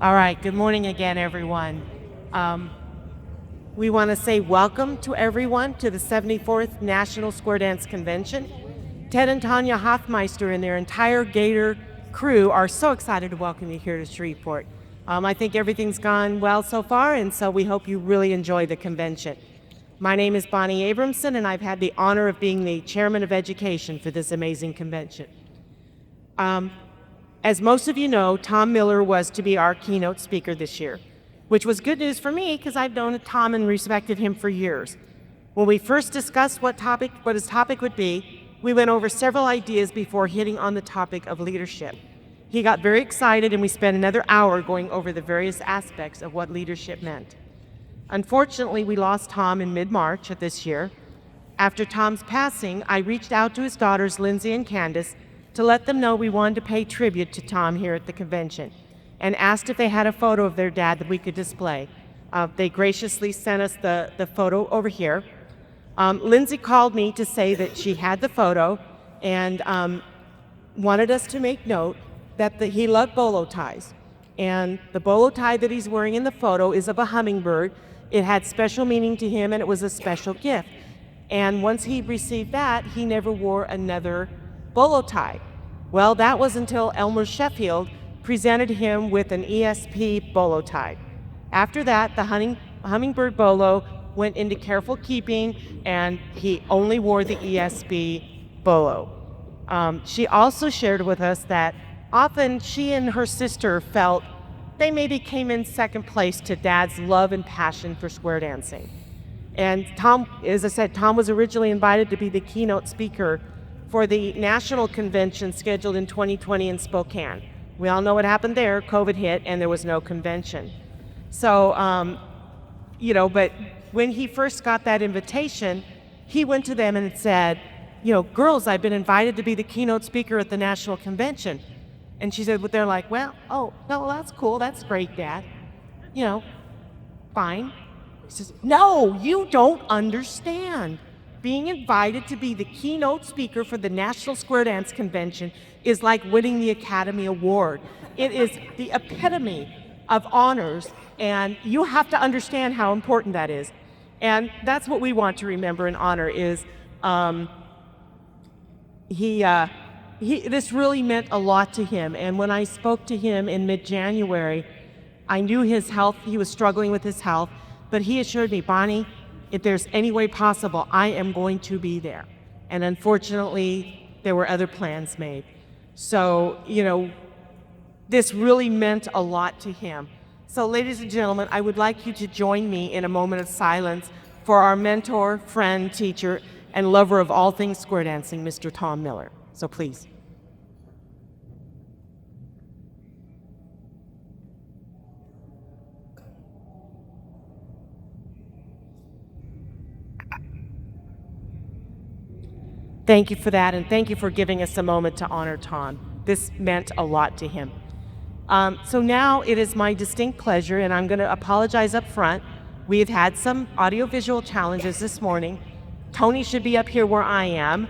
All right, good morning again, everyone. Um, we want to say welcome to everyone to the 74th National Square Dance Convention. Ted and Tanya Hoffmeister and their entire Gator crew are so excited to welcome you here to Shreveport. I think everything's gone well so far, and so we hope you really enjoy the convention. My name is Bonnie Abramson, and I've had the honor of being the chairman of education for this amazing convention. As most of you know, Tom Miller was to be our keynote speaker this year, which was good news for me because I've known Tom and respected him for years. When we first discussed what his topic would be, we went over several ideas before hitting on the topic of leadership. He got very excited and we spent another hour going over the various aspects of what leadership meant. Unfortunately, we lost Tom in mid-March of this year. After Tom's passing, I reached out to his daughters, Lindsay and Candace, to let them know we wanted to pay tribute to Tom here at the convention and asked if they had a photo of their dad that we could display. They graciously sent us the photo over here. Lindsay called me to say that she had the photo and wanted us to make note that he loved bolo ties. And the bolo tie that he's wearing in the photo is of a hummingbird. It had special meaning to him and it was a special gift. And once he received that, he never wore another bolo tie. Well, that was until Elmer Sheffield presented him with an ESP bolo tie. After that, the hummingbird bolo went into careful keeping and he only wore the ESP bolo. She also shared with us that often she and her sister felt they maybe came in second place to Dad's love and passion for square dancing. And Tom, as I said, Tom was originally invited to be the keynote speaker for the national convention scheduled in 2020 in Spokane. We all know what happened there. COVID hit and there was no convention. So, but when he first got that invitation, he went to them and said, girls, I've been invited to be the keynote speaker at the national convention. And she said, they're like, oh, no, that's cool. That's great, Dad. Fine. He says, no, you don't understand. Being invited to be the keynote speaker for the National Square Dance Convention is like winning the Academy Award. It is the epitome of honors, and you have to understand how important that is. And that's what we want to remember and honor is this really meant a lot to him. And when I spoke to him in mid-January, I knew his health, he was struggling with his health, but he assured me, Bonnie, if there's any way possible, I am going to be there. And unfortunately, there were other plans made. So, this really meant a lot to him. So, ladies and gentlemen, I would like you to join me in a moment of silence for our mentor, friend, teacher, and lover of all things square dancing, Mr. Tom Miller. So please. Thank you for that, and thank you for giving us a moment to honor Tom. This meant a lot to him. So now it is my distinct pleasure, and I'm going to apologize up front. We have had some audiovisual challenges this morning. Tony should be up here where I am,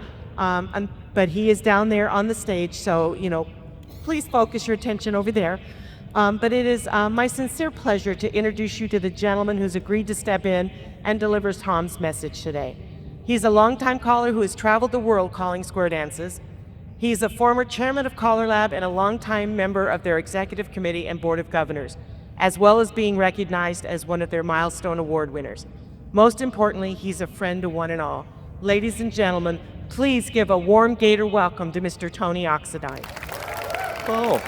but he is down there on the stage, so, please focus your attention over there. But it is my sincere pleasure to introduce you to the gentleman who's agreed to step in and delivers Tom's message today. He's a longtime caller who has traveled the world calling square dances. He's a former chairman of Caller Lab and a longtime member of their executive committee and board of governors, as well as being recognized as one of their milestone award winners. Most importantly, he's a friend to one and all. Ladies and gentlemen, please give a warm Gator welcome to Mr. Tony Oxendine. Oh,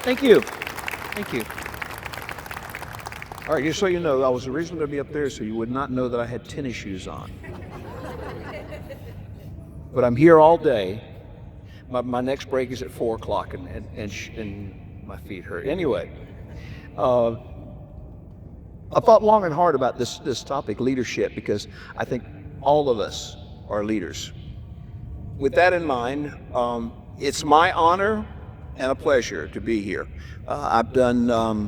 thank you. Thank you. All right, just so you know, I was originally going to be up there so you would not know that I had tennis shoes on. But I'm here all day. My next break is at 4 o'clock and my feet hurt. Anyway, I thought long and hard about this topic, leadership, because I think all of us are leaders. With that in mind, it's my honor and a pleasure to be here. I've done,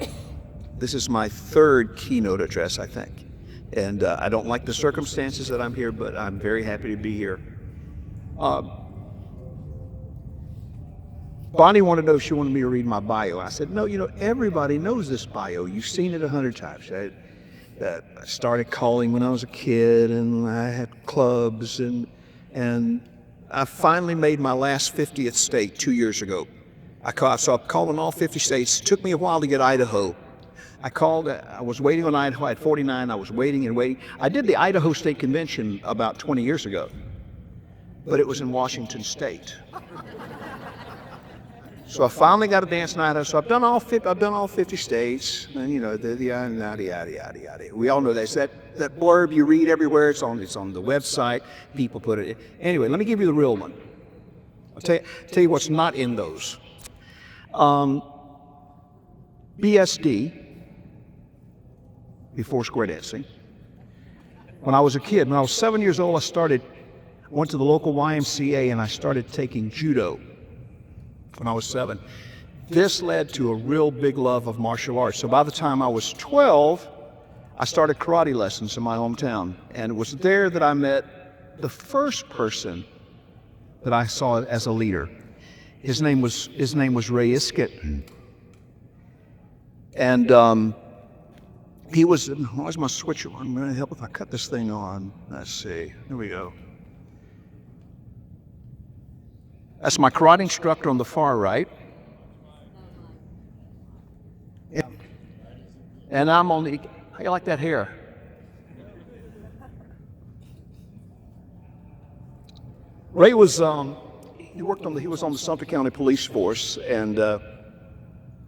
this is my third keynote address, I think. And I don't like the circumstances that I'm here, but I'm very happy to be here. Bonnie wanted to know if she wanted me to read my bio. I said, no, everybody knows this bio. You've seen it 100 times. I started calling when I was a kid, and I had clubs, and I finally made my last 50th state 2 years ago. So I called in all 50 states. It took me a while to get Idaho. I was waiting on Idaho. I had 49. I was waiting and waiting. I did the Idaho State Convention about 20 years ago, but it was in Washington State. So I finally got a dance in Idaho. So I've done all 50 states, and the yada yada yada yada. We all know that blurb you read everywhere. It's on the website. People put it. Anyway, let me give you the real one. I'll tell you what's not in those. BSD, before square dancing. When I was a kid, when I was 7 years old, I went to the local YMCA and I started taking judo when I was 7. This led to a real big love of martial arts. So by the time I was 12, I started karate lessons in my hometown. And it was there that I met the first person that I saw as a leader. His name was Ray Iskett. And he was, where's my switcher? I'm going to help if I cut this thing on. Let's see. Here we go. That's my karate instructor on the far right. Yeah. And I'm on the, how you like that hair? Ray was, he was on the Sumter County Police Force, and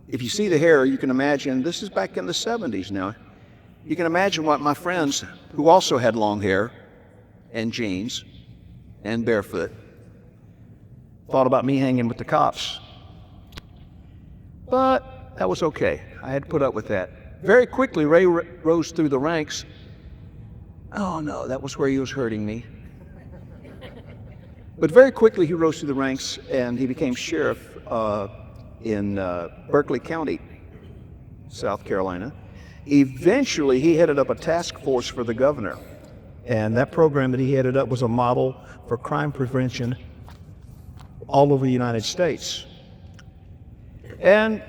if you see the hair, you can imagine, this is back in the 70s now. You can imagine what my friends, who also had long hair and jeans and barefoot, thought about me hanging with the cops. But that was okay. I had to put up with that. Very quickly, Ray rose through the ranks. Oh no, that was where he was hurting me. But very quickly, he rose through the ranks and he became sheriff in Berkeley County, South Carolina. Eventually, he headed up a task force for the governor. And that program that he headed up was a model for crime prevention all over the United States. And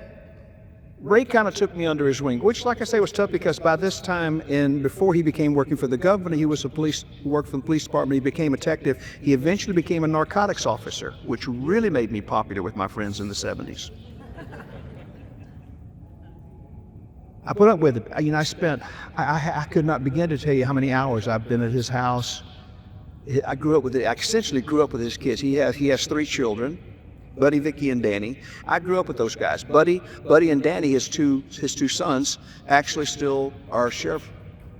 Ray kind of took me under his wing, which, like I say, was tough because by this time, before he became working for the governor, he was worked for the police department. He became a detective. He eventually became a narcotics officer, which really made me popular with my friends in the 70s. I put up with it. I could not begin to tell you how many hours I've been at his house. I essentially grew up with his kids. He has 3 children, Buddy, Vicky, and Danny. I grew up with those guys. Buddy and Danny, his two sons, actually still are sheriff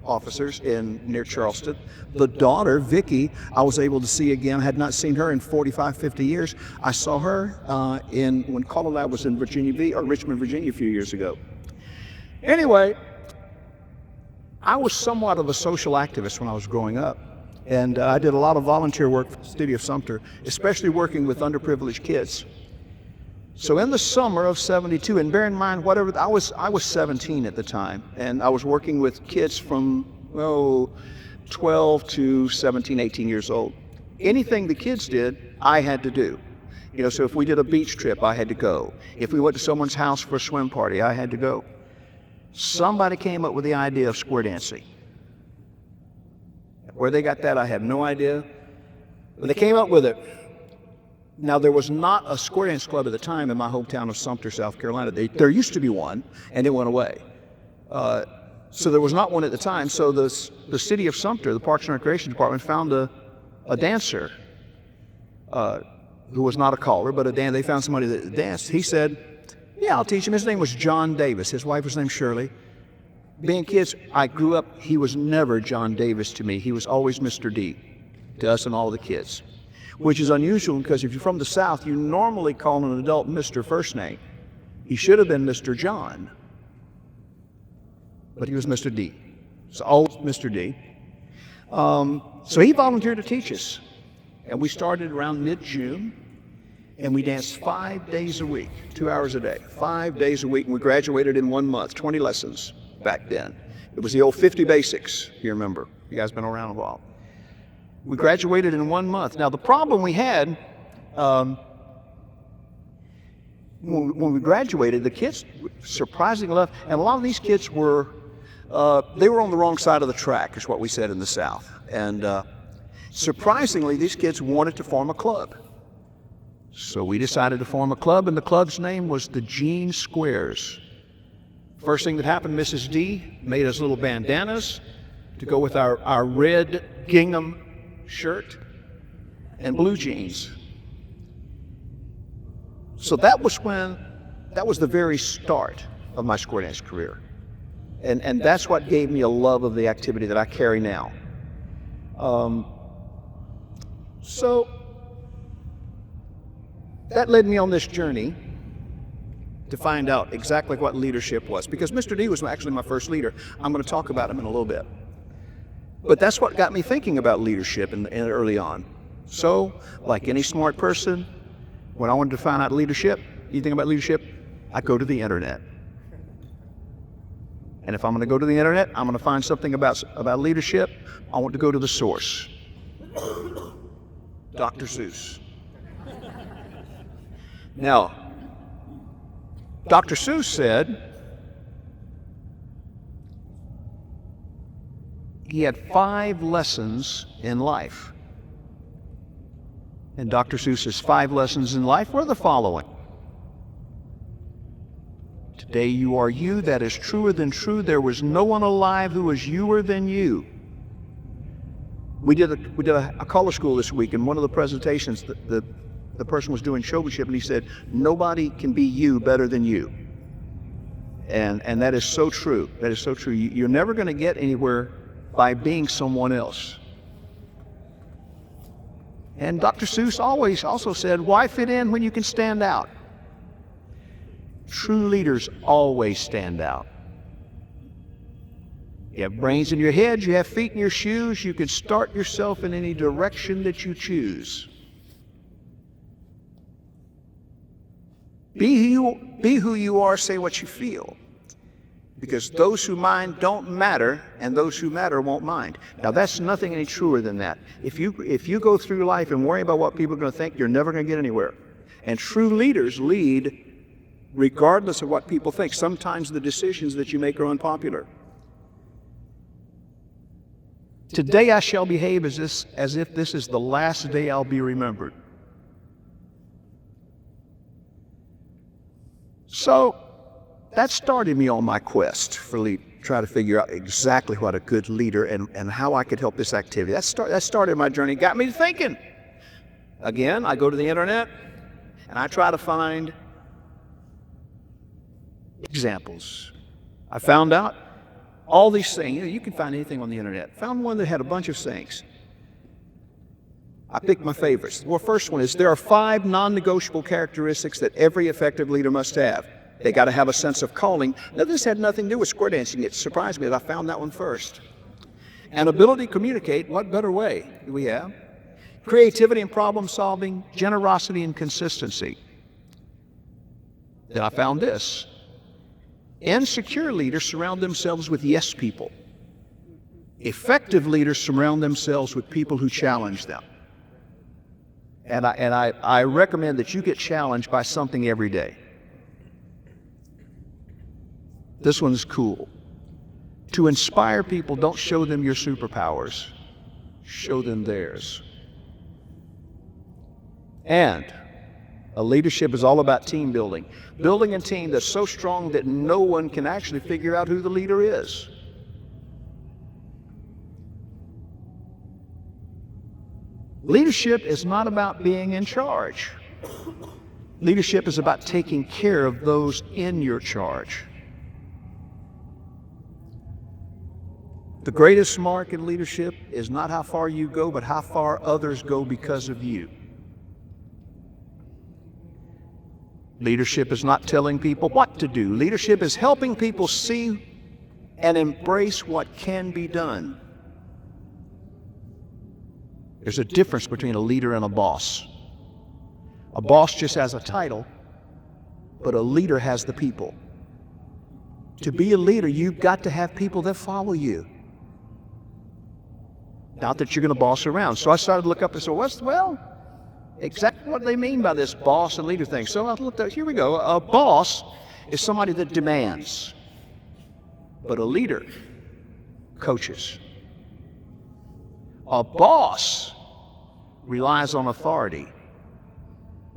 officers near Charleston. The daughter, Vicky, I was able to see again. I had not seen her in 45, 50 years. I saw her when Colorado was in Richmond, Virginia a few years ago. Anyway, I was somewhat of a social activist when I was growing up. And I did a lot of volunteer work for the city of Sumter, especially working with underprivileged kids. So in the summer of '72, and bear in mind, I was 17 at the time, and I was working with kids from 12 to 17, 18 years old. Anything the kids did, I had to do. So if we did a beach trip, I had to go. If we went to someone's house for a swim party, I had to go. Somebody came up with the idea of square dancing. Where they got that, I have no idea. But they came up with it. Now, there was not a square dance club at the time in my hometown of Sumter, South Carolina. There used to be one, and it went away. So there was not one at the time. So the city of Sumter, the Parks and Recreation Department, found a dancer who was not a caller, but they found somebody that danced. He said, yeah, I'll teach him. His name was John Davis. His wife was named Shirley. Being kids, I grew up, he was never John Davis to me. He was always Mr. D to us and all the kids, which is unusual because if you're from the South, you normally call an adult Mr. first name. He should have been Mr. John, but he was Mr. D. So always Mr. D. So he volunteered to teach us, and we started around mid-June, and we danced 5 days a week, 2 hours a day, 5 days a week, and we graduated in 1 month, 20 lessons. Back then. It was the old 50 basics, if you remember. You guys been around a while. We graduated in 1 month. Now, the problem we had, when we graduated, the kids, surprisingly enough, and a lot of these kids were, they were on the wrong side of the track, is what we said in the South. And surprisingly, these kids wanted to form a club. So we decided to form a club, and the club's name was the Jean Squares. First thing that happened, Mrs. D made us little bandanas to go with our red gingham shirt and blue jeans. So that was the very start of my square dance career. And that's what gave me a love of the activity that I carry now. So that led me on this journey to find out exactly what leadership was, because Mr. D was actually my first leader. I'm going to talk about him in a little bit. But that's what got me thinking about leadership in early on. So, like any smart person, when I wanted to find out leadership, anything about leadership, I go to the internet. And if I'm going to go to the internet, I'm going to find something about leadership, I want to go to the source. Dr. Seuss. Now, Dr. Seuss said he had 5 lessons in life. And Dr. Seuss's 5 lessons in life were the following. Today you are you, that is truer than true. There was no one alive who was youer than you. We did a color school this week, and one of the presentations, the person was doing showmanship, and he said, nobody can be you better than you. And that is so true. That is so true. You're never going to get anywhere by being someone else. And Dr. Seuss always also said, why fit in when you can stand out? True leaders always stand out. You have brains in your head, you have feet in your shoes, you can start yourself in any direction that you choose. Be who you are, say what you feel. Because those who mind don't matter, and those who matter won't mind. Now that's nothing any truer than that. If you go through life and worry about what people are going to think, you're never going to get anywhere. And true leaders lead regardless of what people think. Sometimes the decisions that you make are unpopular. Today I shall behave as if this is the last day I'll be remembered. So that started me on my quest for try to figure out exactly what a good leader and how I could help this activity. That started my journey, got me thinking. Again, I go to the internet and I try to find examples. I found out all these things. You can find anything on the internet. Found one that had a bunch of things. I picked my favorites. Well, first one is there are 5 non-negotiable characteristics that every effective leader must have. They got to have a sense of calling. Now, this had nothing to do with square dancing. It surprised me that I found that one first. An ability to communicate. What better way do we have? Creativity and problem solving, generosity and consistency. Then I found this. Insecure leaders surround themselves with yes people. Effective leaders surround themselves with people who challenge them. And I recommend that you get challenged by something every day. This one's cool. To inspire people, don't show them your superpowers. Show them theirs. And a leadership is all about team building. Building a team that's so strong that no one can actually figure out who the leader is. Leadership is not about being in charge. Leadership is about taking care of those in your charge. The greatest mark in leadership is not how far you go, but how far others go because of you. Leadership is not telling people what to do. Leadership is helping people see and embrace what can be done. There's a difference between a leader and a boss. A boss just has a title, but a leader has the people. To be a leader, you've got to have people that follow you. Not that you're going to boss around. So I started to look up and say, well, exactly what they mean by this boss and leader thing. So I looked up, here we go. A boss is somebody that demands, but a leader coaches. A boss relies on authority,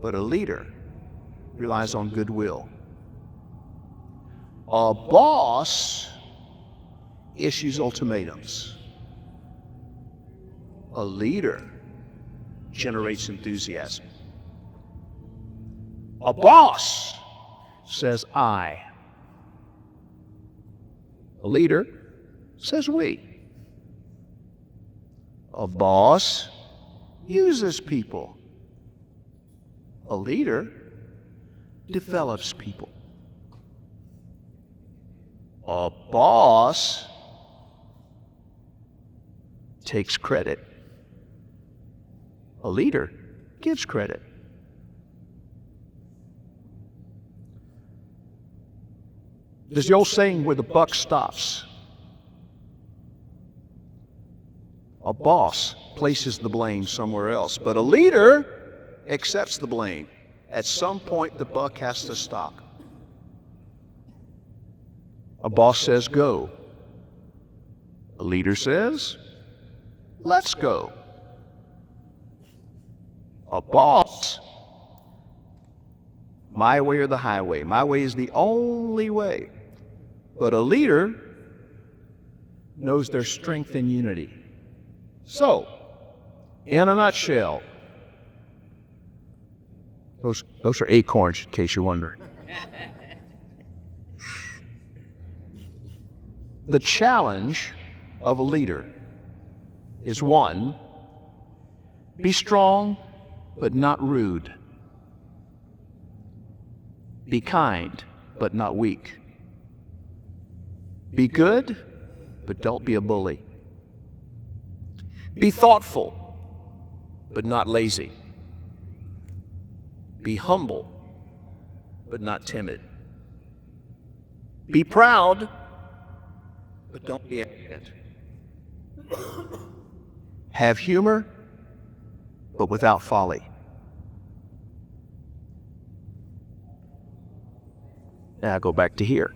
but a leader relies on goodwill. A boss issues ultimatums. A leader generates enthusiasm. A boss says I. A leader says we. A boss uses people. A leader develops people. A boss takes credit. A leader gives credit. There's the old saying where the buck stops. A boss places the blame somewhere else, but a leader accepts the blame. At some point, the buck has to stop. A boss says, go. A leader says, let's go. A boss, my way or the highway. My way is the only way. But a leader knows their strength in unity. So, in a nutshell, those are acorns, in case you're wondering. The challenge of a leader is one, be strong but not rude. Be kind but not weak. Be good but don't be a bully. Be thoughtful but not lazy. Be humble but not timid. Be proud but don't be arrogant. Have humor but without folly. Now I go back to here.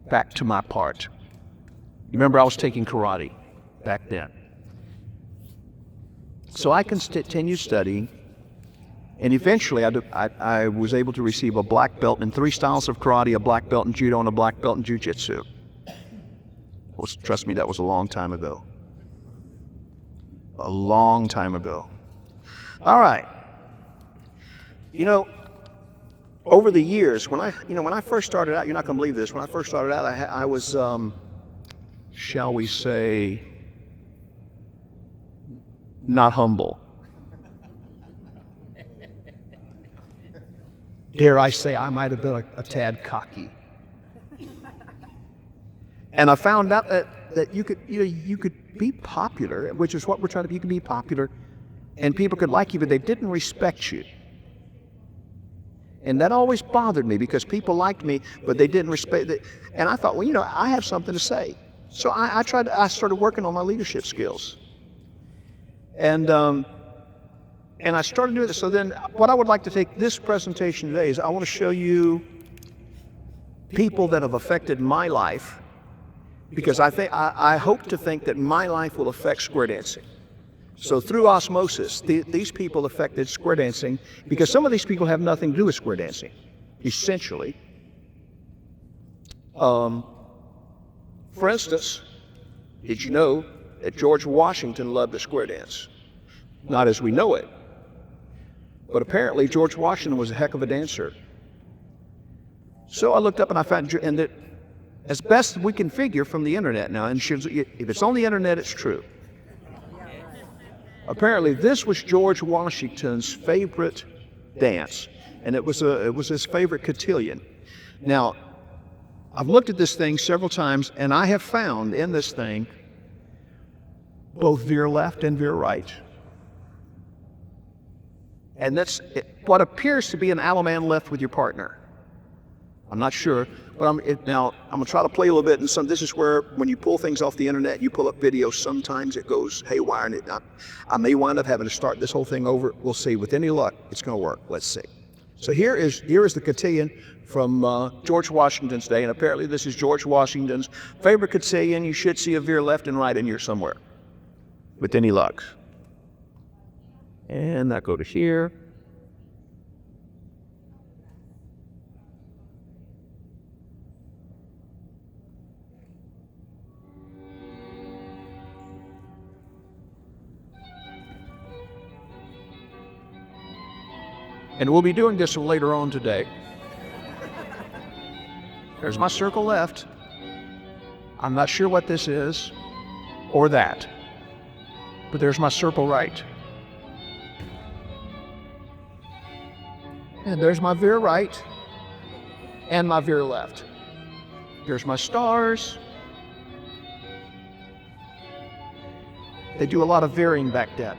Back to my part. You remember I was taking karate back then. So I continued studying, and eventually I was able to receive a black belt in 3 styles of karate, a black belt in judo, and a black belt in jiu-jitsu. Well, trust me, that was a long time ago. A long time ago. All right. You know, over the years, when I first started out, you're not going to believe this. When I first started out, I was, shall we say, not humble. Dare I say, I might have been a tad cocky. And I found out that you could be popular, which is what we're trying to be. You can be popular, and people could like you, but they didn't respect you. And that always bothered me because people liked me, but they didn't respect it. And I thought, well, I have something to say. So I started working on my leadership skills. And I started doing this. So then what I would like to take this presentation today is I want to show you people that have affected my life, because I hope to think that my life will affect square dancing. So through osmosis, these people affected square dancing, because some of these people have nothing to do with square dancing, essentially. For instance, did you know that George Washington loved the square dance? Not as we know it, but apparently George Washington was a heck of a dancer. So I looked up and I found, and that as best we can figure from the internet now, and if it's on the internet, it's true. Apparently, this was George Washington's favorite dance, and it was his favorite cotillion. Now, I've looked at this thing several times, and I have found in this thing both veer left and veer right. And that's what appears to be an Alaman left with your partner. I'm not sure, but now I'm gonna try to play a little bit. And this is where when you pull things off the internet, you pull up videos. Sometimes it goes haywire, and I may wind up having to start this whole thing over. We'll see. With any luck, it's gonna work. Let's see. So here is the cotillion from George Washington's day, and apparently this is George Washington's favorite cotillion. You should see a veer left and right in here somewhere, with any luck. And that go to here. And we'll be doing this later on today. There's my circle left. I'm not sure what this is or that, but there's my circle right. And there's my veer right and my veer left. Here's my stars. They do a lot of veering back then.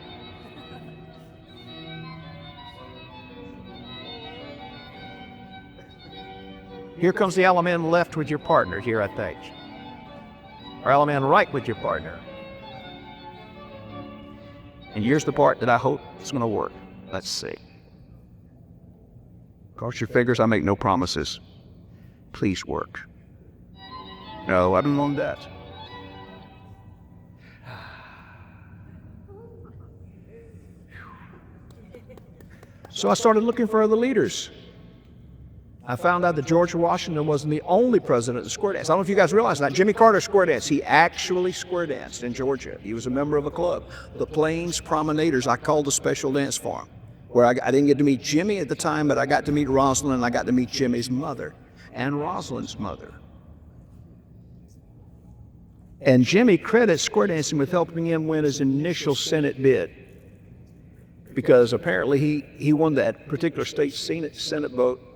Here comes the element left with your partner here, I think. Or element right with your partner. And here's the part that I hope is going to work. Let's see. Cross your fingers, I make no promises. Please work. No, I don't want that. So I started looking for other leaders. I found out that George Washington wasn't the only president to square dance. I don't know if you guys realize that. Jimmy Carter square danced. He actually square danced in Georgia. He was a member of a club. The Plains Promenaders, I called a special dance for him, where I didn't get to meet Jimmy at the time, but I got to meet Rosalind, and I got to meet Jimmy's mother and Rosalind's mother. And Jimmy credits square dancing with helping him win his initial Senate bid, because apparently he won that particular state Senate vote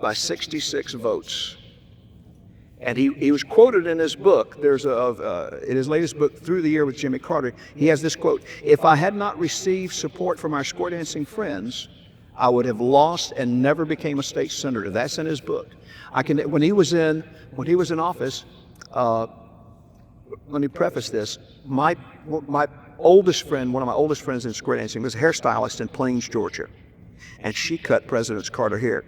by 66 votes. And he was quoted in his book. There's in his latest book, Through the Year with Jimmy Carter, he has this quote: "If I had not received support from our square dancing friends, I would have lost and never became a state senator." That's in his book. When he was in office, let me preface this. My oldest friend, one of my oldest friends in square dancing, was a hairstylist in Plains, Georgia. And she cut President Carter's hair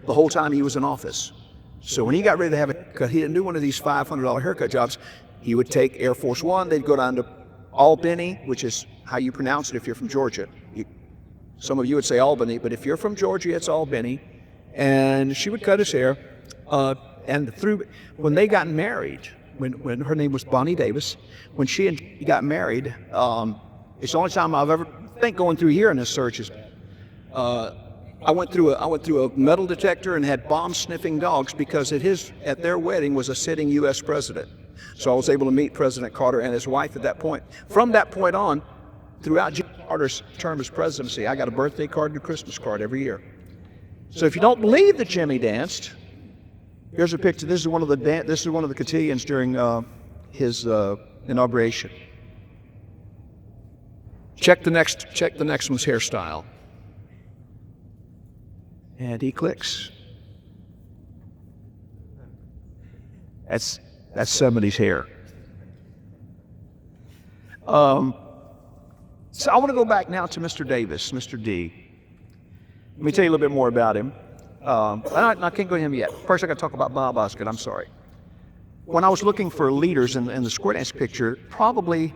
the whole time he was in office. So when he got ready to have a cut, he didn't do one of these $500 haircut jobs. He would take Air Force One, they'd go down to Albany, which is how you pronounce it if you're from Georgia. Some of you would say Albany, but if you're from Georgia, it's Albany. And she would cut his hair. When they got married, when her name was Bonnie Davis, when she and he got married, it's the only time I've ever going through here in this search is I went through a metal detector and had bomb sniffing dogs, because at their wedding was a sitting U.S. president. So I was able to meet President Carter and his wife at that point. From that point on, throughout Jimmy Carter's term as presidency, I got a birthday card and a Christmas card every year. So if you don't believe that Jimmy danced, here's a picture. This is one of the cotillions during his inauguration. Check the next one's hairstyle. And he clicks. That's 70s hair. So I want to go back now to Mr. Davis, Mr. D. Let me tell you a little bit more about him. I can't go to him yet. First, I got to talk about Bob Osgood. I'm sorry. When I was looking for leaders in the square dance picture, probably,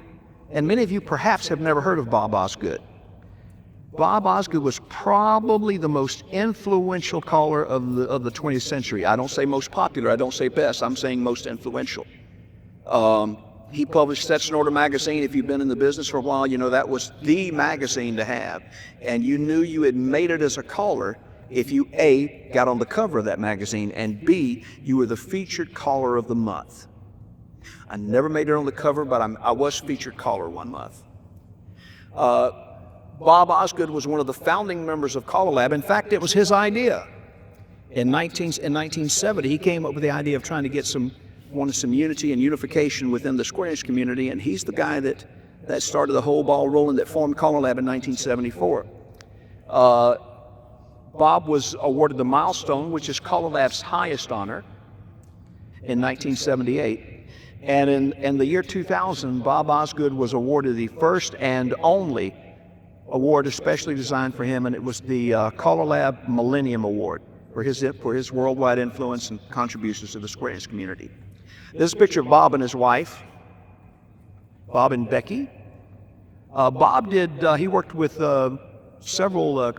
and many of you perhaps have never heard of Bob Osgood. Bob Osgood was probably the most influential caller of the 20th century. I don't say most popular, I don't say best, I'm saying most influential. He published Sets in Order magazine. If you've been in the business for a while, you know that was the magazine to have. And you knew you had made it as a caller if you A, got on the cover of that magazine, and B, you were the featured caller of the month. I never made it on the cover, but I was featured caller one month. Bob Osgood was one of the founding members of Caller Lab. In fact, it was his idea. In 1970, he came up with the idea of trying to get wanted some unity and unification within the square dance community, and he's the guy that started the whole ball rolling that formed Caller Lab in 1974. Bob was awarded the milestone, which is Color Lab's highest honor, in 1978. And in the year 2000, Bob Osgood was awarded the first and only award especially designed for him, and it was the Color Lab Millennium Award for his worldwide influence and contributions to the square dance community. This is a picture of Bob and his wife, Bob and Becky. Bob he worked with several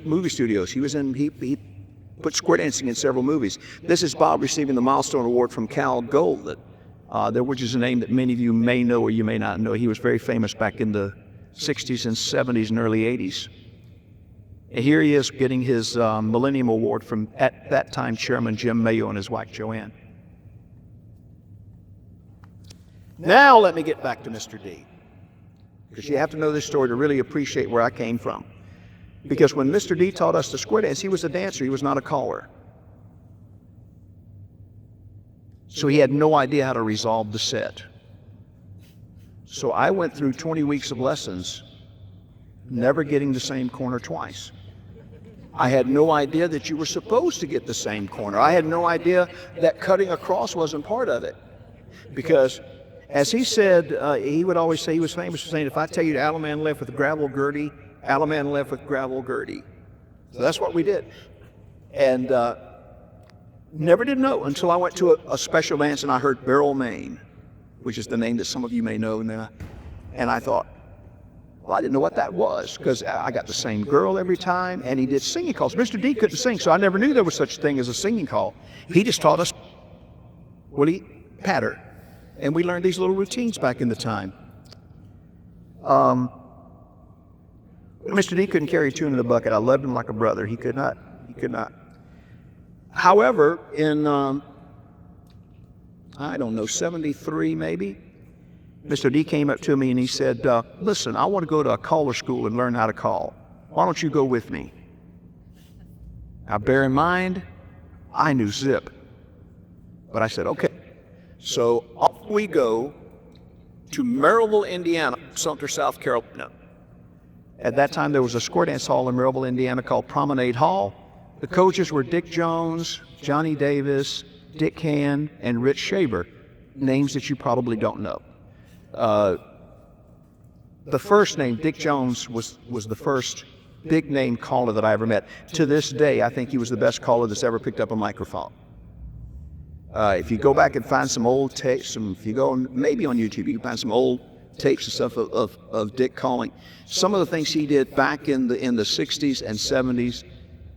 movie studios. He put square dancing in several movies. This is Bob receiving the Milestone Award from Cal Gold, which is a name that many of you may know or you may not know. He was very famous back in the 60s and 70s and early 80s. And here he is getting his Millennium Award from, at that time, Chairman Jim Mayo and his wife Joanne. Now let me get back to Mr. D, because you have to know this story to really appreciate where I came from. Because when Mr. D taught us to square dance, he was a dancer, he was not a caller. So he had no idea how to resolve the set. So I went through 20 weeks of lessons, never getting the same corner twice. I had no idea that you were supposed to get the same corner. I had no idea that cutting across wasn't part of it. Because as he said, he would always say, he was famous for saying, if I tell you to Alaman left with gravel Gertie, Alaman left with gravel Gertie. So that's what we did. And never did know until I went to a special dance and I heard Beryl Maine, which is the name that some of you may know now. And I thought, well, I didn't know what that was, because I got the same girl every time, and he did singing calls. Mr. D couldn't sing, so I never knew there was such a thing as a singing call. He just taught us woolly patter, and we learned these little routines back in the time. Mr. D couldn't carry a tune in the bucket. I loved him like a brother. He could not. However, in, I don't know, 73 maybe, Mr. D came up to me and he said, listen, I want to go to a caller school and learn how to call. Why don't you go with me? Now bear in mind, I knew zip. But I said, okay. So off we go to Maryville, Indiana, Sumter, South Carolina. At that time, there was a square dance hall in Maryville, Indiana called Promenade Hall. The coaches were Dick Jones, Johnny Davis, Dick Hand, and Rich Shaber, names that you probably don't know. The first name, Dick Jones, was the first big name caller that I ever met. To this day, I think he was the best caller that's ever picked up a microphone. If you go back and find some old tapes, if you go maybe on YouTube, you can find some old tapes and stuff of Dick calling. Some of the things he did back in the 60s and 70s,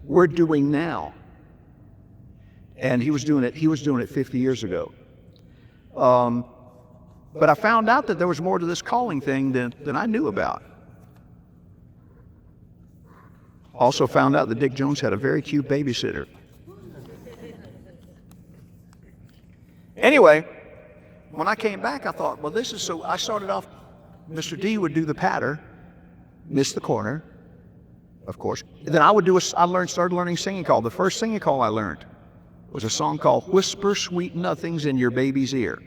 we're doing now. And he was doing it 50 years ago. But I found out that there was more to this calling thing than I knew about. Also found out that Dick Jones had a very cute babysitter. Anyway, when I came back, I thought, well, this is so. I started off, Mr. D would do the patter, miss the corner, of course. Then I would started learning singing call. The first singing call I learned was a song called Whisper Sweet Nothings in Your Baby's Ear.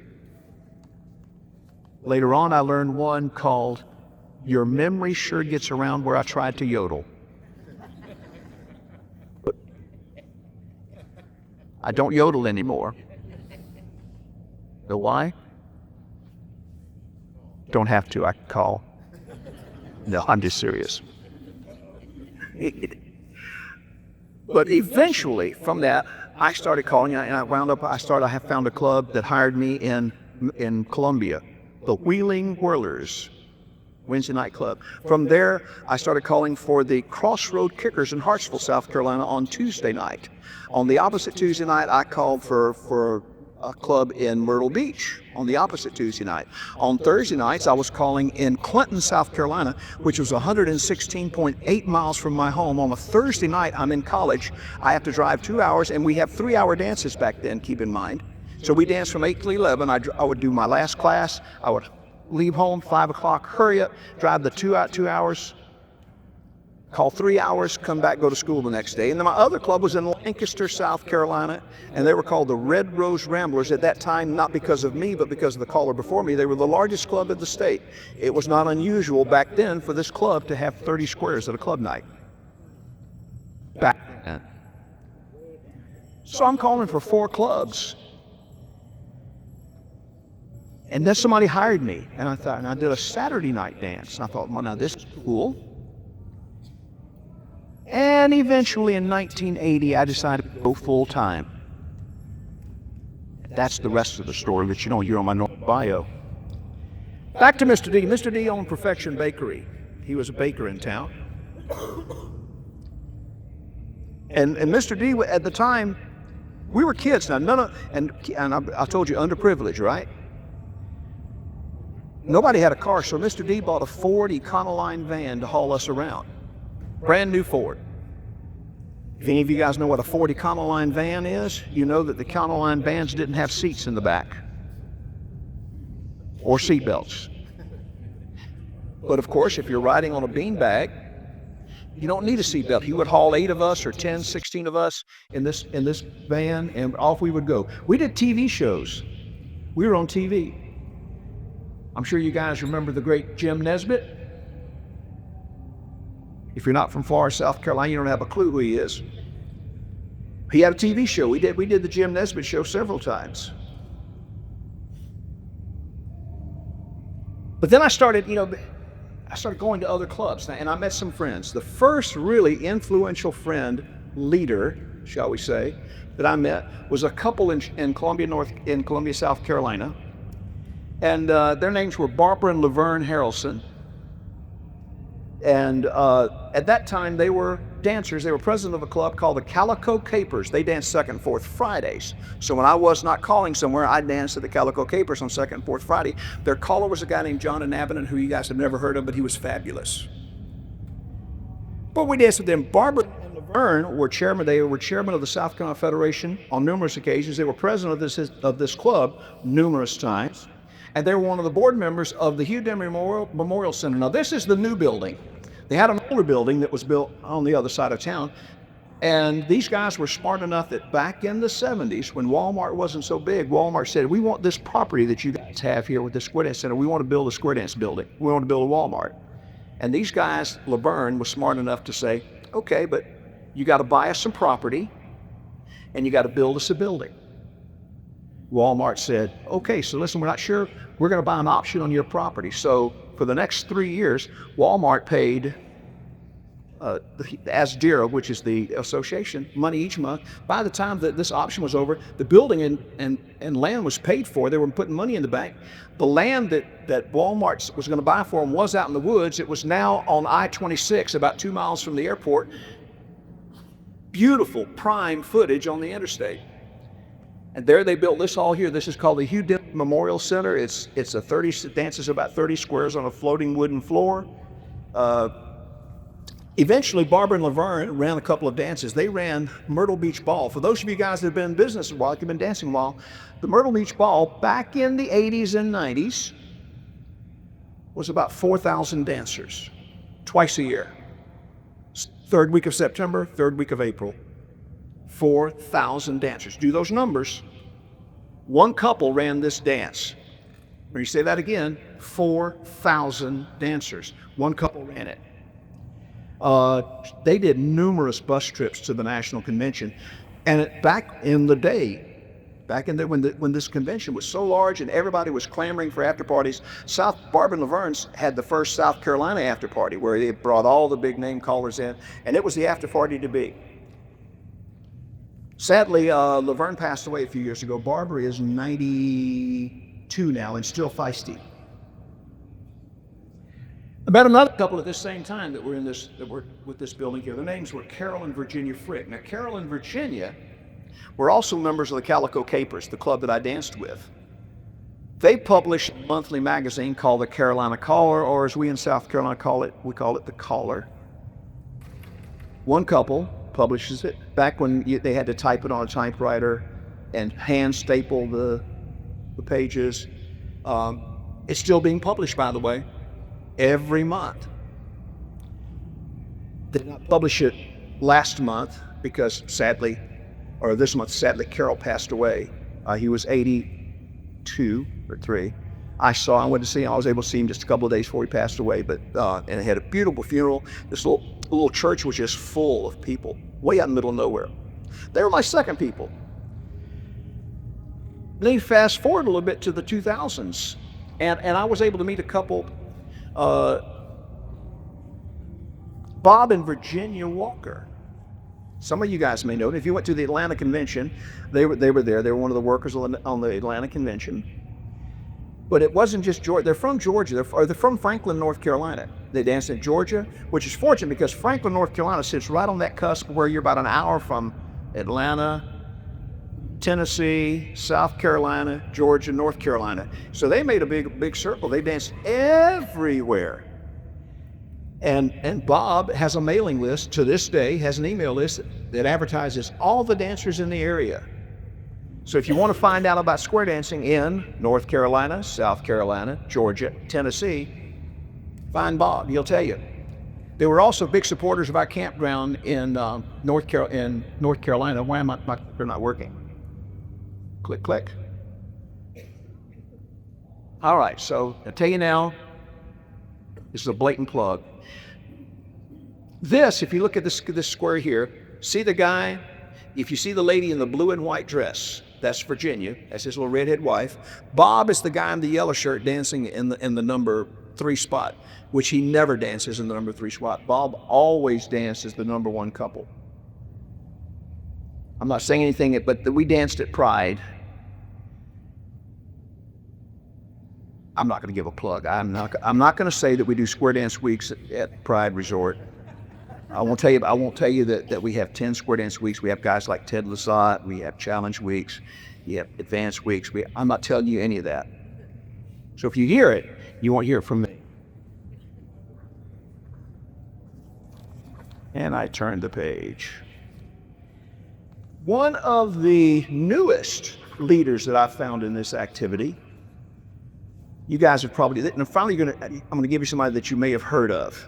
Later on, I learned one called Your Memory Sure Gets Around Where I Tried to Yodel. But I don't yodel anymore. Know why? Don't have to, I can call. No, I'm just serious. But eventually, from that, I started calling, and I have found a club that hired me in Columbia, the Wheeling Whirlers, Wednesday night club. From there, I started calling for the Crossroad Kickers in Hartsville, South Carolina on Tuesday night. On the opposite Tuesday night, I called for a club in Myrtle Beach on the opposite Tuesday night. On Thursday nights, I was calling in Clinton, South Carolina, which was 116.8 miles from my home. On a Thursday night, I'm in college. I have to drive 2 hours, and we have 3-hour dances back then, keep in mind. So we danced from 8 to 11. I would do my last class. I would leave home 5 o'clock, hurry up, drive the 2 hours, call 3 hours, come back, go to school the next day. And then my other club was in Lancaster, South Carolina, and they were called the Red Rose Ramblers at that time, not because of me, but because of the caller before me. They were the largest club in the state. It was not unusual back then for this club to have 30 squares at a club night. Back then. So I'm calling for 4 clubs. And then somebody hired me, and I did a Saturday night dance. And I thought, well, now this is cool. And eventually in 1980, I decided to go full time. That's the rest of the story that you know you're on my bio. Back to Mr. D. Mr. D owned Perfection Bakery. He was a baker in town. And Mr. D, at the time, we were kids. Now, and I told you, underprivileged, right? Nobody had a car, so Mr. D bought a Ford Econoline van to haul us around. Brand new Ford. If any of you guys know what a Ford Econoline van is, you know that the Econoline vans didn't have seats in the back or seat belts. But of course, if you're riding on a beanbag, you don't need a seat belt. He would haul 8 of us or 10, 16 of us in this van, and off we would go. We did TV shows. We were on TV. I'm sure you guys remember the great Jim Nesbitt. If you're not from far South Carolina, you don't have a clue who he is. He had a TV show. We did the Jim Nesbitt show several times. But then I started going to other clubs, and I met some friends. The first really influential friend, leader, shall we say, that I met was a couple in Columbia, South Carolina. And their names were Barbara and Laverne Harrelson. And at that time, they were dancers. They were president of a club called the Calico Capers. They danced second and fourth Fridays. So when I was not calling somewhere, I danced at the Calico Capers on second and fourth Friday. Their caller was a guy named John Avenant, who you guys have never heard of, but he was fabulous. But we danced with them. Barbara and Laverne were chairman. They were chairman of the South Carolina Federation on numerous occasions. They were president of this club numerous times. And they were one of the board members of the Hugh Demery Memorial Center. Now, this is the new building. They had an older building that was built on the other side of town. And these guys were smart enough that back in the 70s, when Walmart wasn't so big, Walmart said, we want this property that you guys have here with the Square Dance Center. We want to build a Square Dance building. We want to build a Walmart. And these guys, Laverne, was smart enough to say, okay, but you got to buy us some property and you got to build us a building. Walmart said, okay, so listen, we're not sure. We're going to buy an option on your property. So for the next 3 years, Walmart paid the ASDERA, which is the association, money each month. By the time that this option was over, the building and land was paid for. They were putting money in the bank. The land that Walmart was going to buy for them was out in the woods. It was now on I-26, about 2 miles from the airport. Beautiful prime footage on the interstate. And there they built this all here. This is called the Hugh Demery Memorial Center. It dances about 30 squares on a floating wooden floor. Eventually, Barbara and Laverne ran a couple of dances. They ran Myrtle Beach Ball. For those of you guys that have been in business a while, you've been dancing a while, the Myrtle Beach Ball back in the 80s and 90s was about 4,000 dancers, twice a year. Third week of September, third week of April. 4,000 dancers. Do those numbers. One couple ran this dance. Let me say that again, 4,000 dancers. One couple ran it. They did numerous bus trips to the national convention. And back in the day, when this convention was so large and everybody was clamoring for after parties, Barbara and Laverne's had the first South Carolina after party where they brought all the big name callers in, and it was the after party to be. Sadly, Laverne passed away a few years ago. Barbara is 92 now and still feisty. I met another couple at this same time that were with this building here. Their names were Carol and Virginia Frick. Now, Carol and Virginia were also members of the Calico Capers, the club that I danced with. They published a monthly magazine called the Carolina Caller, or as we in South Carolina call it, we call it the Caller. One couple publishes it. Back when they had to type it on a typewriter and hand staple the pages. It's still being published, by the way, every month. They did not publish it last month because this month, Carol passed away. He was 82 or 3. I went to see him. I was able to see him just a couple of days before he passed away, and he had a beautiful funeral. This little church was just full of people. way out in the middle of nowhere. They were my second people. Then you fast forward a little bit to the 2000s, and I was able to meet a couple, Bob and Virginia Walker. Some of you guys may know it. If you went to the Atlanta convention, they were there. They were one of the workers on the Atlanta convention. But it wasn't just Georgia. They're from Georgia. They're from Franklin, North Carolina. They danced in Georgia, which is fortunate because Franklin, North Carolina sits right on that cusp where you're about an hour from Atlanta, Tennessee, South Carolina, Georgia, North Carolina. So they made a big circle. They danced everywhere. And Bob has a mailing list to this day, has an email list that advertises all the dancers in the area. So if you want to find out about square dancing in North Carolina, South Carolina, Georgia, Tennessee, find Bob, he'll tell you. They were also big supporters of our campground in North Carolina. Why am they're not working? Click, click. All right, so I'll tell you now, this is a blatant plug. This, if you look at this square here, see the guy? If you see the lady in the blue and white dress, that's Virginia. That's his little redhead wife. Bob is the guy in the yellow shirt dancing in the number 3 spot, which he never dances in the number 3 spot. Bob always dances the number 1 couple. I'm not saying anything, but we danced at Pride. I'm not going to give a plug. I'm not going to say that we do square dance weeks at Pride Resort. I won't tell you that we have 10 square dance weeks. We have guys like Ted Lazat. We have challenge weeks. We have advanced weeks. I'm not telling you any of that. So if you hear it, you won't hear it from me. And I turned the page. One of the newest leaders that I've found in this activity, you guys have probably, and finally I'm going to give you somebody that you may have heard of.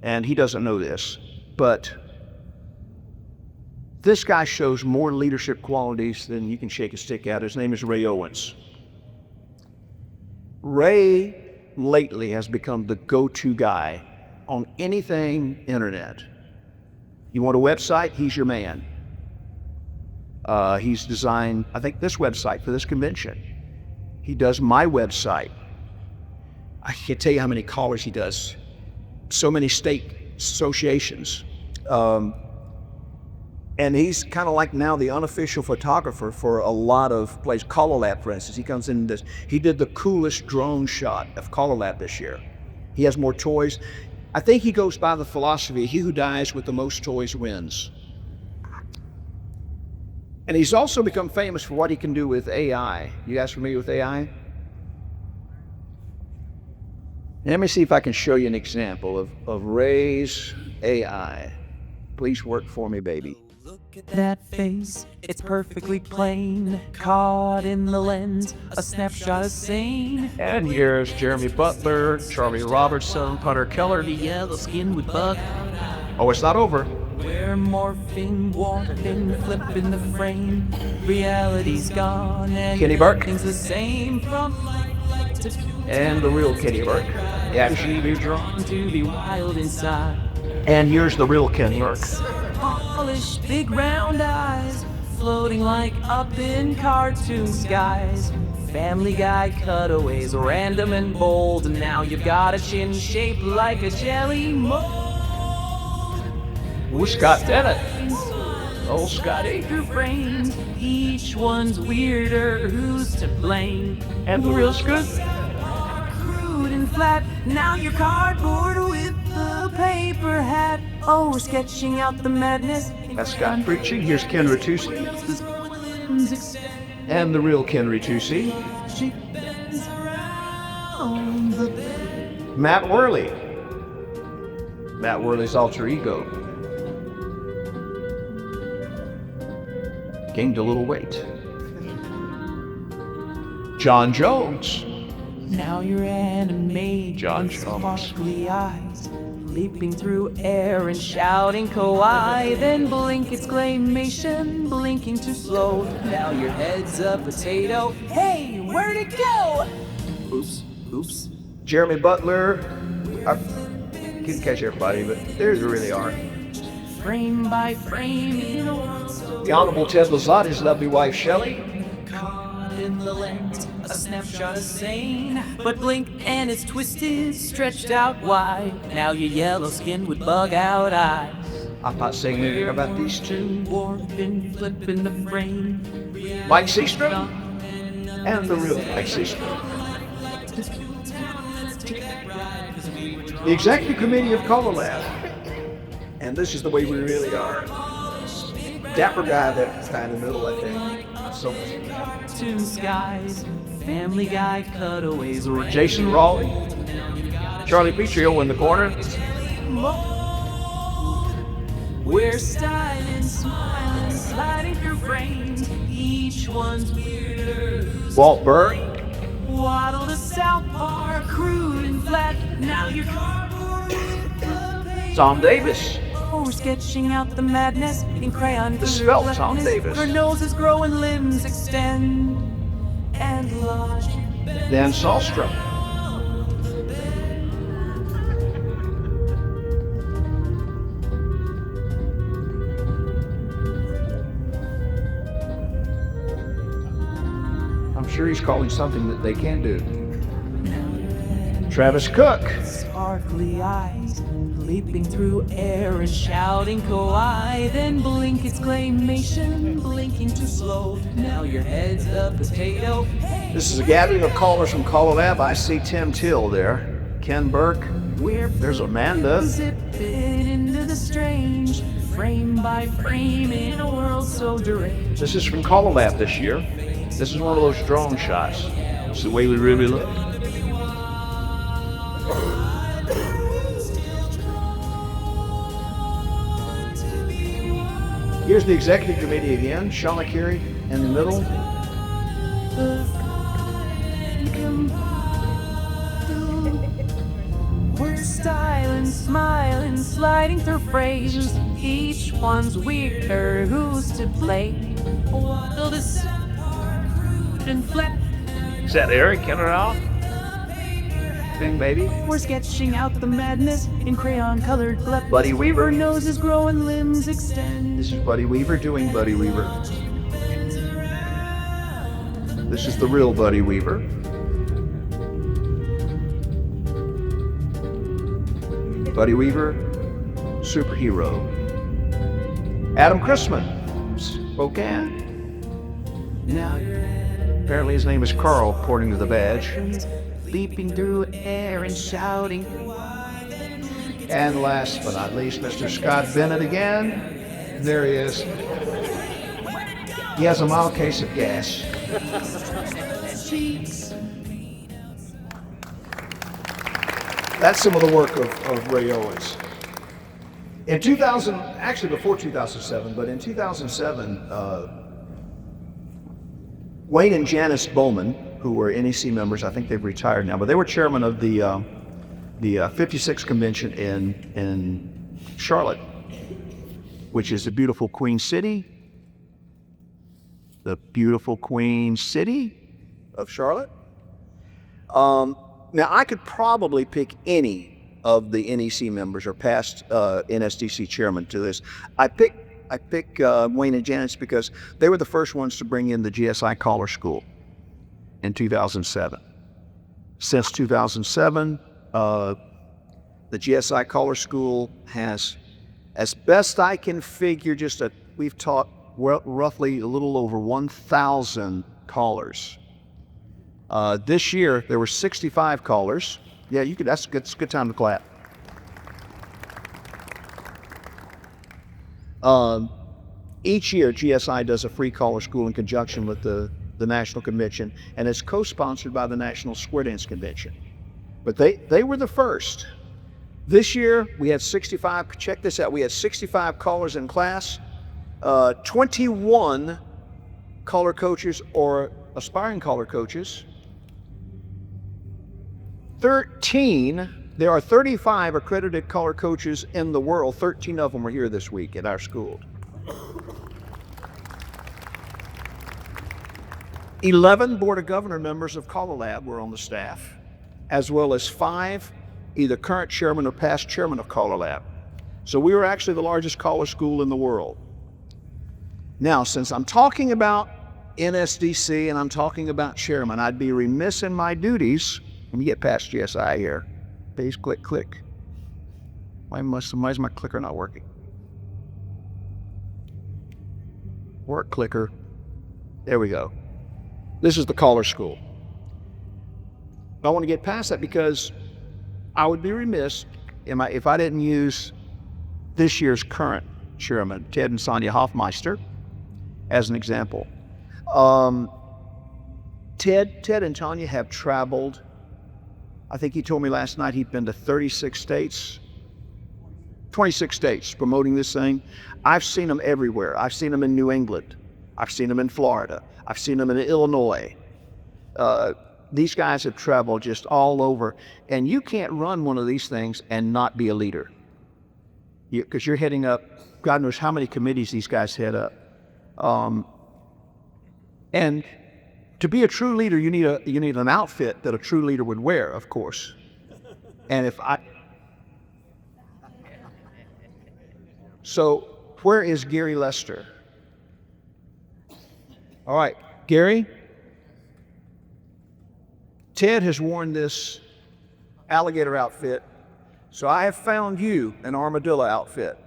And he doesn't know this, but this guy shows more leadership qualities than you can shake a stick at. His name is Ray Owens. Ray lately has become the go-to guy on anything internet. You want a website? He's your man. He's designed, I think, this website for this convention. He does my website. I can't tell you how many callers he does. So many state associations. And he's kind of like now the unofficial photographer for a lot of places. Color Lab, for instance, he comes in this. He did the coolest drone shot of Color Lab this year. He has more toys. I think he goes by the philosophy, he who dies with the most toys wins. And he's also become famous for what he can do with AI. You guys familiar with AI? Let me see if I can show you an example of Ray's AI. Please work for me, baby. Look at that face, it's perfectly plain, caught in the lens, a snapshot of sane. And here's Jeremy Butler, Charlie Robertson, Hunter Keller. The yellow skin with buck. Oh, it's not over. We're morphing, warping, flipping the frame. Reality's gone and Kenny Burke. everything's the same from light to And the real Kenny Burke. Yeah, we're drawn to be wild inside. and here's the real Kenny Burke. Polished, big round eyes, floating like up in cartoon skies. Family Guy cutaways, random and bold. Now you've got a chin shaped like a jelly mold. Who's Scott Tennant? Oh, Scotty. Your brains, each one's weirder. Who's to blame? And the real Scoot. Crude and flat. Now you're cardboard with the paper hat. Oh, we're sketching out the madness. That's Scott Pritchie. Here's Ken Ritusi. And the real Ken Ritusi. She bends around the bed. Matt Worley. Matt Worley's alter ego. Gained a little weight. John Jones. Now you're animated. John Jones. Sparkly eyes. Leaping through air and shouting kawaii. Then blink exclamation. Blinking too slow. Now your head's a potato. Hey, where'd it go? Oops, oops. Jeremy Butler. I couldn't catch everybody, but there they really are. frame by frame in a world so The Honorable Ted Lozada's lovely wife, Shelley. caught in the lens, a snapshot of sane. But blink and it's twisted, stretched out wide. Now your yellow skin would bug out eyes. I'm not saying anything about these two. Warping, flipping the frame. Mike Seastrom and the real Mike Seastrom. The Executive Committee of Color Lab. And this is the way we really are. Dapper guy that guy in the middle, I think. So much. Two skies, Family Guy cutaways. Jason Raleigh, Charlie Petrio in the corner. We're styling, smiling, sliding through frames. Each one's weirder. Walt Burr, Waddle to South Park, crude and flat. Now you're Tom Davis, we're sketching out the madness in crayon. The svelte Tom Davis. Her nose is growing, limbs extend and lodge. Dan Sahlstrom, I'm sure he's calling something that they can do. Travis Cook, Sparkly eyes, leaping through air and shouting kawaii. Then blink exclamation, blinking too slow. Now your head's a potato. this is a gathering of callers from Color Lab. I see Tim Till there, Ken Burke, We're there's Amanda. zipping into the strange, frame by frame in a world so deranged. This is from Color Lab this year. This is one of those drone shots. It's the way we really look. Here's the executive committee again. Shauna Carey in the middle. We're styling, smiling, sliding through frames. Each one's weirder, who's to blame? Waddle to crude and flat. Is that Eric Kennerall? Thing, baby. We're sketching out the madness in crayon-colored glut. Buddy Weaver. Her nose is growing, limbs extend. This is Buddy Weaver doing Buddy Weaver. This is the real Buddy Weaver. Buddy Weaver, superhero. Adam Christman, Spokane. Now Apparently his name is Carl, according to the badge. leaping through air and shouting. And last but not least, Mr. Scott Bennett again. There he is. He has a mild case of gas. That's some of the work of Ray Owens. In 2000, actually before 2007, but in 2007, Wayne and Janice Bowman, who were NEC members, I think they've retired now, but they were chairman of the 56th convention in Charlotte, which is the beautiful Queen City. The beautiful Queen City of Charlotte. Now, I could probably pick any of the NEC members or past NSDC chairman to this. I pick Wayne and Janice because they were the first ones to bring in the GSI Collar School in 2007. Since 2007, the GSI Collar School has, as best I can figure, we've taught roughly a little over 1,000 callers. This year, there were 65 callers. Yeah, that's a good time to clap. Each year, GSI does a free caller school in conjunction with the National Convention, and it's co-sponsored by the National Square Dance Convention. But they were the first. This year, we had 65, check this out, we had 65 callers in class, 21 caller coaches or aspiring caller coaches, there are 35 accredited caller coaches in the world. 13 of them were here this week at our school. 11 Board of Governor members of Collar Lab were on the staff, as well as 5 either current chairman or past chairman of Collar Lab. So we were actually the largest college school in the world. Now, since I'm talking about NSDC and I'm talking about chairman, I'd be remiss in my duties. Let me get past GSI here. Please click. Why is my clicker not working? Work clicker. There we go. This is the College School. I want to get past that because I would be remiss if I didn't use this year's current chairman, Ted and Sonia Hoffmeister, as an example. Ted and Tanya have traveled. I think he told me last night he'd been to 26 states promoting this thing. I've seen them everywhere. I've seen them in New England. I've seen them in Florida. I've seen them in Illinois. These guys have traveled just all over. And you can't run one of these things and not be a leader. Because you're heading up, God knows how many committees these guys head up. And to be a true leader, you need an outfit that a true leader would wear, of course. And so where is Gary Lester? All right, Gary. Ted has worn this alligator outfit, so I have found you an armadillo outfit.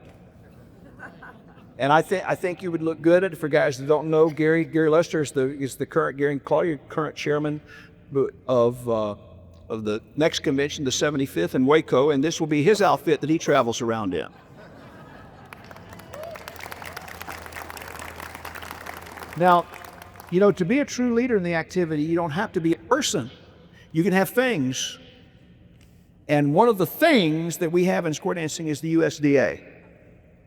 And I think you would look good at it. For guys that don't know, Gary Lester is the current Gary Claudia, current chairman of the next convention, the 75th in Waco, and this will be his outfit that he travels around in. Now, to be a true leader in the activity, you don't have to be a person. You can have things. And one of the things that we have in square dancing is the USDA.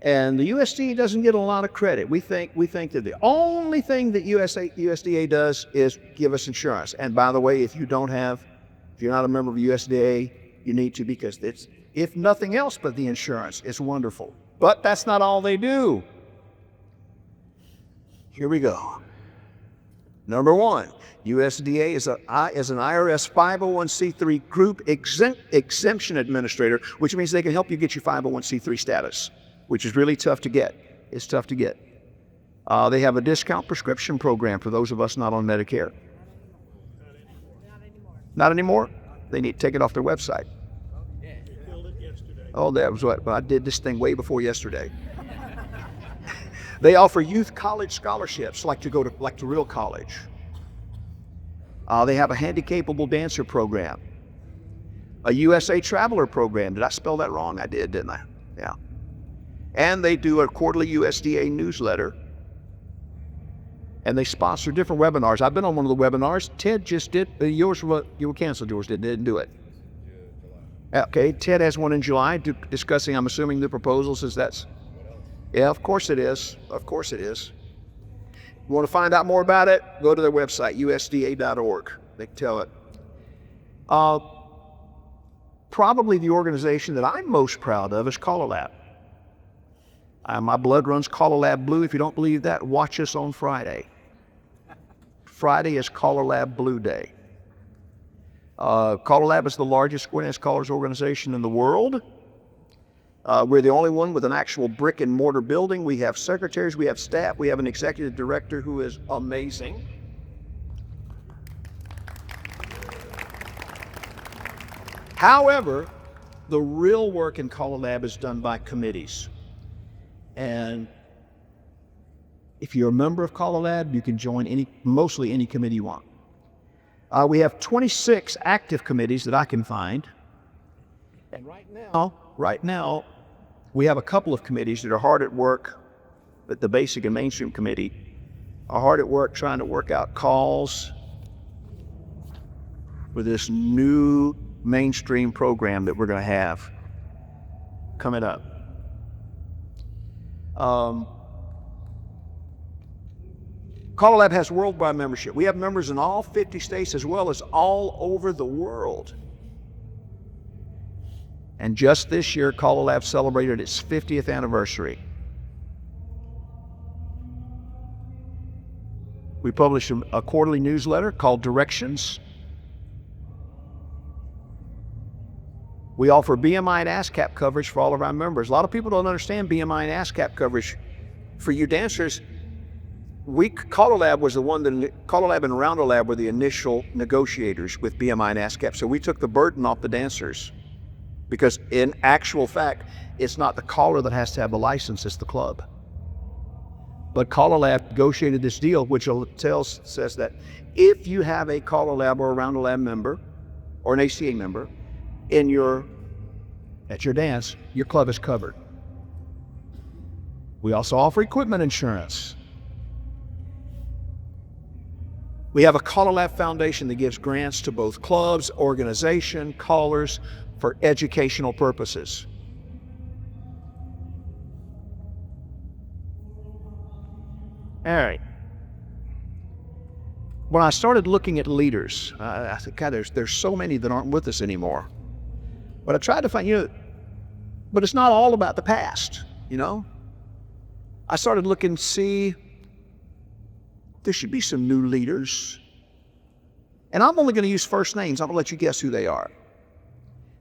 And the USDA doesn't get a lot of credit. We think that the only thing that USDA does is give us insurance. And by the way, if you're not a member of the USDA, you need to, because it's, if nothing else but the insurance, it's wonderful. But that's not all they do. Here we go. Number one, USDA is an IRS 501c3 group exemption administrator, which means they can help you get your 501c3 status, which is really tough to get. It's tough to get. They have a discount prescription program for those of us not on Medicare. Not anymore? They need to take it off their website. Oh, that was what? I did this thing way before yesterday. They offer youth college scholarships, like to real college. They have a handicapable dancer program, a USA Traveler program. Did I spell that wrong? I did, didn't I? Yeah. And they do a quarterly USDA newsletter. And they sponsor different webinars. I've been on one of the webinars. Ted just did yours. You were canceled. Yours didn't do it. Okay. Ted has one in July discussing, I'm assuming, the proposals. Yeah, of course it is. Of course it is. You want to find out more about it? Go to their website, usda.org. They can tell it. Probably the organization that I'm most proud of is ColoLab. My blood runs ColoLab blue. If you don't believe that, watch us on Friday. Friday is ColoLab Blue Day. ColoLab is the largest square dance scholars organization in the world. We're the only one with an actual brick and mortar building. We have secretaries, we have staff, we have an executive director who is amazing. However, the real work in ColoLab is done by committees. And if you're a member of ColoLab, you can join mostly any committee you want. We have 26 active committees that I can find. And right now, we have a couple of committees that are hard at work, but the basic and mainstream committee are hard at work trying to work out calls for this new mainstream program that we're going to have coming up. ColoLab has worldwide membership. We have members in all 50 states as well as all over the world. And just this year, ColoLab celebrated its 50th anniversary. We publish a quarterly newsletter called Directions. We offer BMI and ASCAP coverage for all of our members. A lot of people don't understand BMI and ASCAP coverage. For you dancers, Color Lab and Rounder Lab were the initial negotiators with BMI and ASCAP. So we took the burden off the dancers, because in actual fact, it's not the caller that has to have the license, it's the club. But Color Lab negotiated this deal, which says that if you have a Color Lab or a Rounder Lab member or an ACA member at your dance, your club is covered. We also offer equipment insurance. We have a Color Lab Foundation that gives grants to both clubs, organization, callers for educational purposes. All right. When I started looking at leaders, I said, God, there's so many that aren't with us anymore. But I tried to find, but it's not all about the past, I started looking to see there should be some new leaders. And I'm only going to use first names. I'm going to let you guess who they are.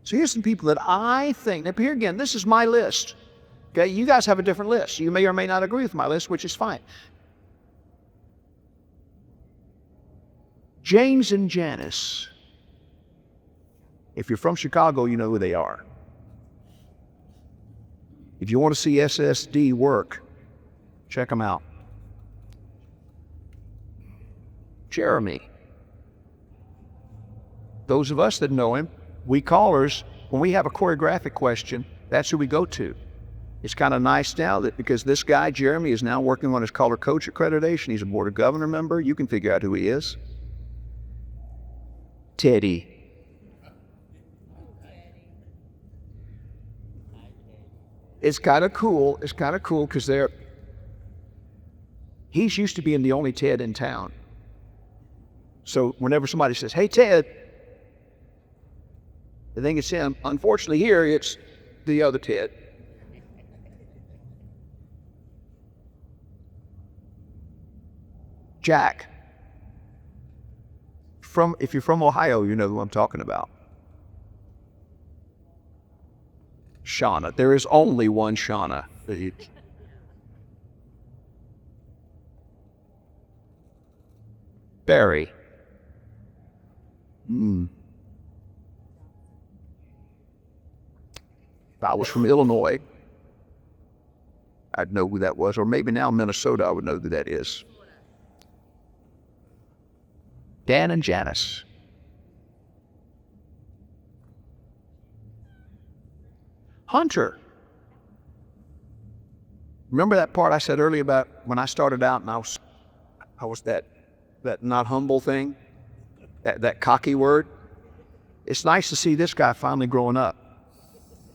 So here's some people that I think, now here again, this is my list. Okay, you guys have a different list. You may or may not agree with my list, which is fine. James and Janice. If you're from Chicago, you know who they are. If you want to see SSD work, check them out. Jeremy. Those of us that know him, we callers, when we have a choreographic question, that's who we go to. It's kind of nice now that because this guy, Jeremy, is now working on his caller coach accreditation. He's a Board of Governor member. You can figure out who he is. Teddy. It's kind of cool. It's kind of cool because he's used to being the only Ted in town. So whenever somebody says, "Hey, Ted," they think it's him. Unfortunately, here it's the other Ted. Jack. If you're from Ohio, you know who I'm talking about. Shauna. There is only one Shauna. Barry. If I was from Illinois, I'd know who that was. Or maybe now Minnesota, I would know who that is. Dan and Janice. Hunter. Remember that part I said earlier about when I started out and I was that not humble thing, that cocky word? It's nice to see this guy finally growing up.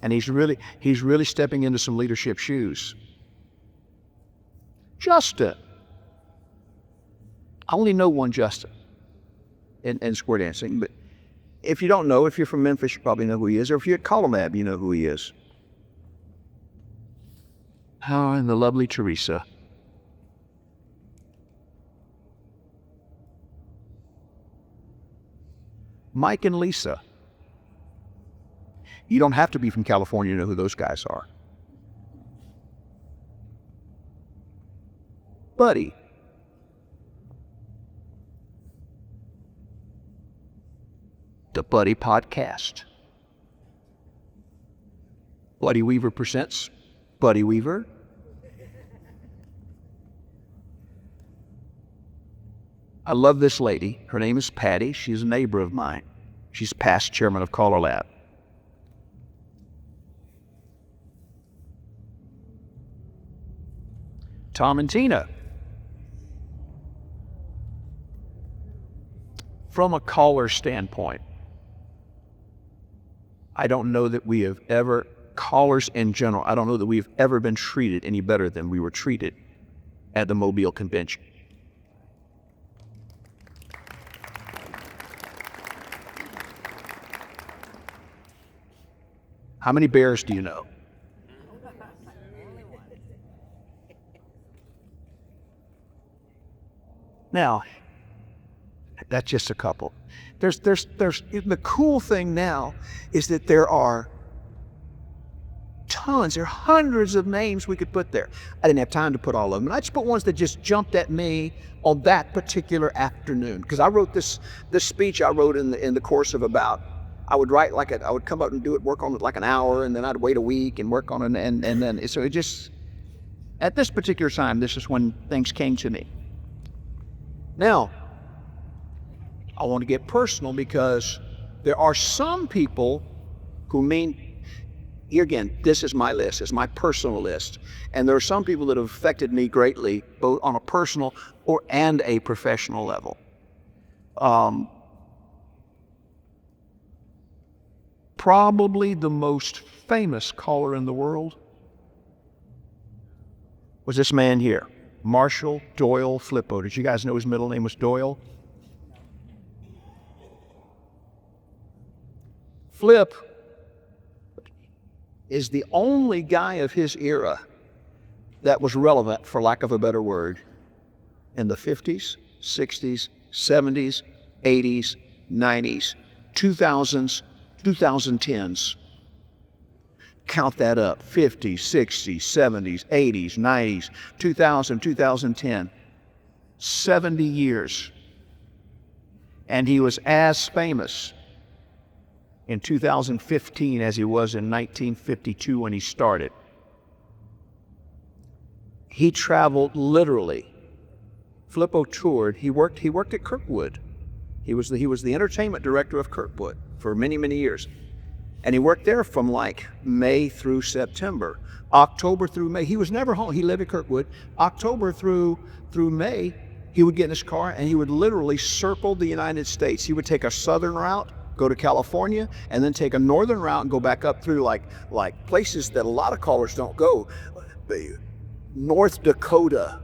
And he's really stepping into some leadership shoes. Justin. I only know one Justin in square dancing, but if you don't know, if you're from Memphis, you probably know who he is, or if you're at Color Lab, you know who he is. Oh, and the lovely Teresa. Mike and Lisa. You don't have to be from California to know who those guys are. Buddy. The Buddy Podcast. Buddy Weaver presents Buddy Weaver. I love this lady. Her name is Patty. She's a neighbor of mine. She's past chairman of Color Lab. Tom and Tina. From a caller standpoint, I don't know that we have ever, callers in general, I don't know that we've ever been treated any better than we were treated at the Mobile Convention. How many bears do you know? Now, that's just a couple. The cool thing now is that there are Tons. There are hundreds of names we could put there. I didn't have time to put all of them. I just put ones that just jumped at me on that particular afternoon. Because I wrote this speech I wrote in the course of about, I would write I would come up and do it, work on it like an hour, and then I'd wait a week and work on it, and then, so it just, at this particular time, this is when things came to me. Now, I want to get personal because there are some people who mean, here again, this is my list, it's my personal list. And there are some people that have affected me greatly, both on a personal and a professional level. Probably the most famous caller in the world was this man here, Marshall Doyle Flippo. Did you guys know his middle name was Doyle? Flip is the only guy of his era that was relevant, for lack of a better word, in the 50s, 60s, 70s, 80s, 90s, 2000s, 2010s. Count that up, 50s, 60s, 70s, 80s, 90s, 2000, 2010. 70 years. And he was as famous in 2015 as he was in 1952 when he started. He traveled literally. Flippo toured. He worked at Kirkwood. He was the entertainment director of Kirkwood for many, many years. And he worked there from like May through September. October through May. He was never home. He lived at Kirkwood. October through May, he would get in his car and he would literally circle the United States. He would take a southern route, go to California, and then take a northern route and go back up through like places that a lot of callers don't go. North Dakota.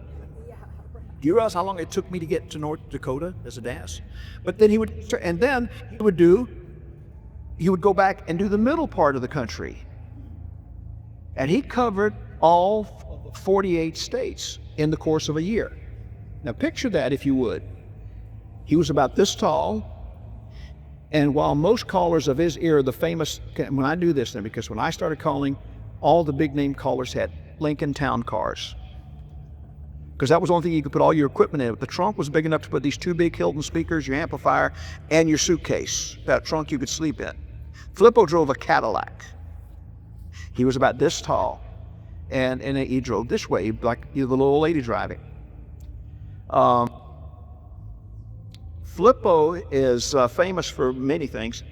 Do you realize how long it took me to get to North Dakota as a DAS? But then he would go back and do the middle part of the country. And he covered all 48 states in the course of a year. Now picture that, if you would. He was about this tall. And while most callers of his era, the famous, when I do this then, because when I started calling, all the big name callers had Lincoln Town cars. Because that was the only thing you could put all your equipment in. The trunk was big enough to put these two big Hilton speakers, your amplifier, and your suitcase. That trunk you could sleep in. Flippo drove a Cadillac. He was about this tall. And he drove this way, like the little old lady driving. Flippo is famous for many things.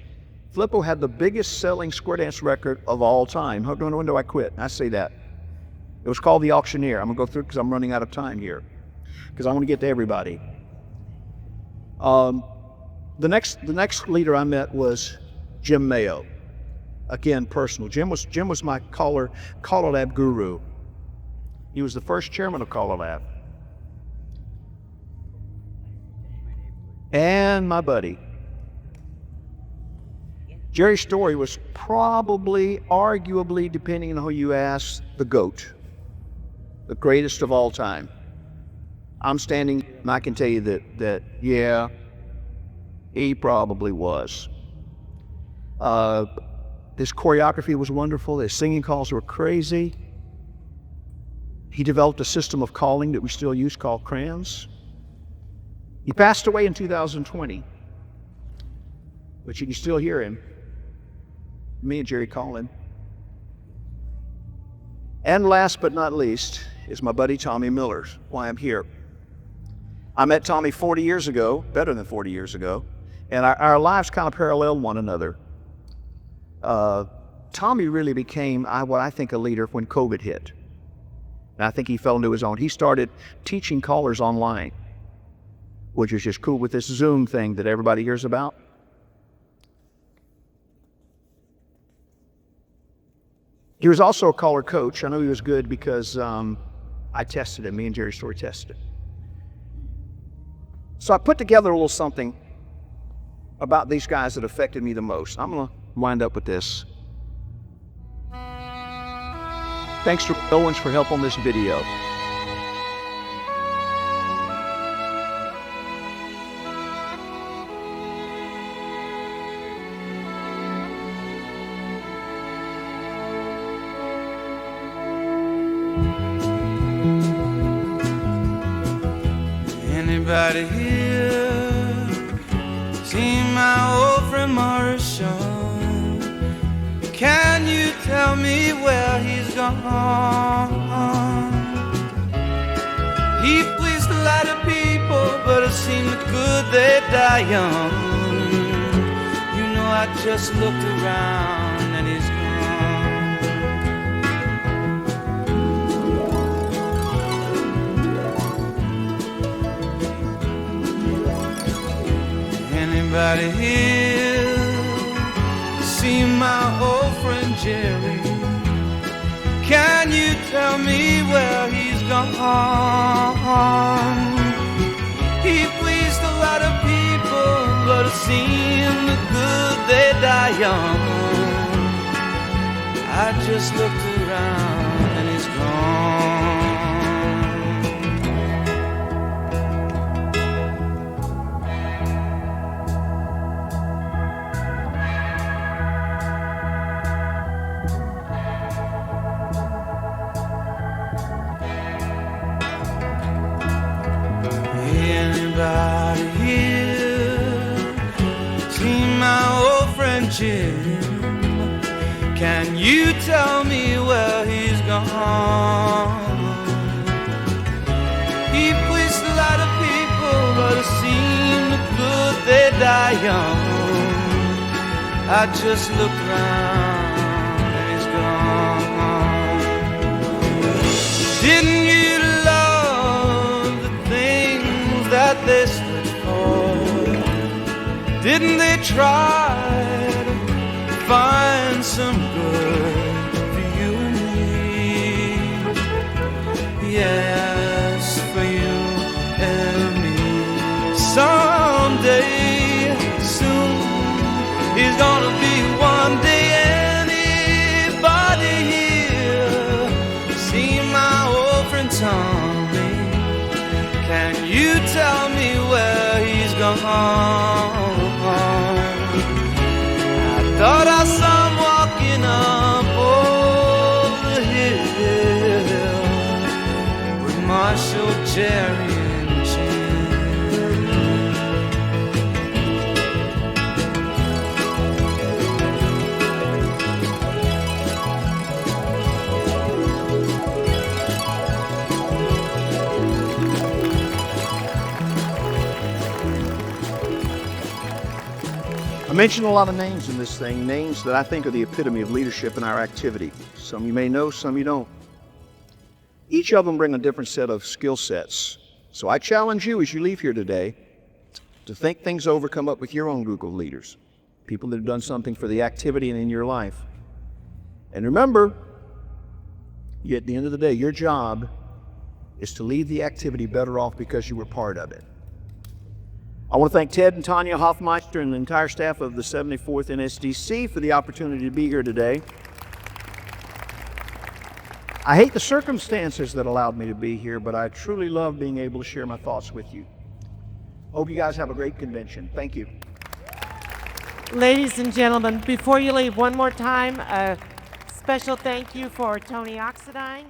Flippo had the biggest selling square dance record of all time. When do I quit? I say that. It was called The Auctioneer. I'm going to go through it because I'm running out of time here, because I want to get to everybody. The next leader I met was Jim Mayo. Again, personal. Jim was my Caller Lab guru. He was the first chairman of Caller Lab. And my buddy. Jerry Story was probably, arguably, depending on who you ask, the GOAT. The greatest of all time. I'm standing, and I can tell you that yeah, he probably was. His choreography was wonderful. His singing calls were crazy. He developed a system of calling that we still use called crayons. He passed away in 2020, but you can still hear him. Me and Jerry call him. And last but not least is my buddy Tommy Miller, why I'm here. I met Tommy 40 years ago, better than 40 years ago, and our lives kind of paralleled one another. Tommy really became what I think a leader when COVID hit. And I think he fell into his own. He started teaching callers online, which is just cool with this Zoom thing that everybody hears about. He was also a caller coach. I know he was good because I tested him. Me and Jerry Story tested him. So I put together a little something about these guys that affected me the most. I'm going to wind up with this. Thanks to Owens for help on this video. Anybody here seen my old friend Morrison? Can you tell me where he's gone? He pleased a lot of people, but it seemed good they die young. You know, I just looked around and he's gone. Anybody here see my old friend Jerry? Can you tell me where he's gone? He pleased a lot of people, but it seemed good they die young. I just looked around and he's gone. Anybody here seen my old friend Jim? Can you tell me where he's gone? He pleased a lot of people, but it seemed good they die young. I just looked around and he's gone. Didn't you love the things that they stood for? Didn't they try to find some good for you and me? Yes, for you and me. Someday soon he's gonna be one day. Anybody here see my old friend Tommy? Can you tell me where he's gone? I thought I saw him walking up over the hill with Marshall, Jerry, and Jim. I mentioned a lot of names in this thing, names that I think are the epitome of leadership in our activity. Some you may know, some you don't. Each of them bring a different set of skill sets. So I challenge you as you leave here today to think things over, come up with your own group of leaders, people that have done something for the activity and in your life. And remember, at the end of the day, your job is to leave the activity better off because you were part of it. I want to thank Ted and Tanya Hoffmeister and the entire staff of the 74th NSDC for the opportunity to be here today. I hate the circumstances that allowed me to be here, but I truly love being able to share my thoughts with you. Hope you guys have a great convention. Thank you. Ladies and gentlemen, before you leave, one more time, a special thank you for Tony Oxendine.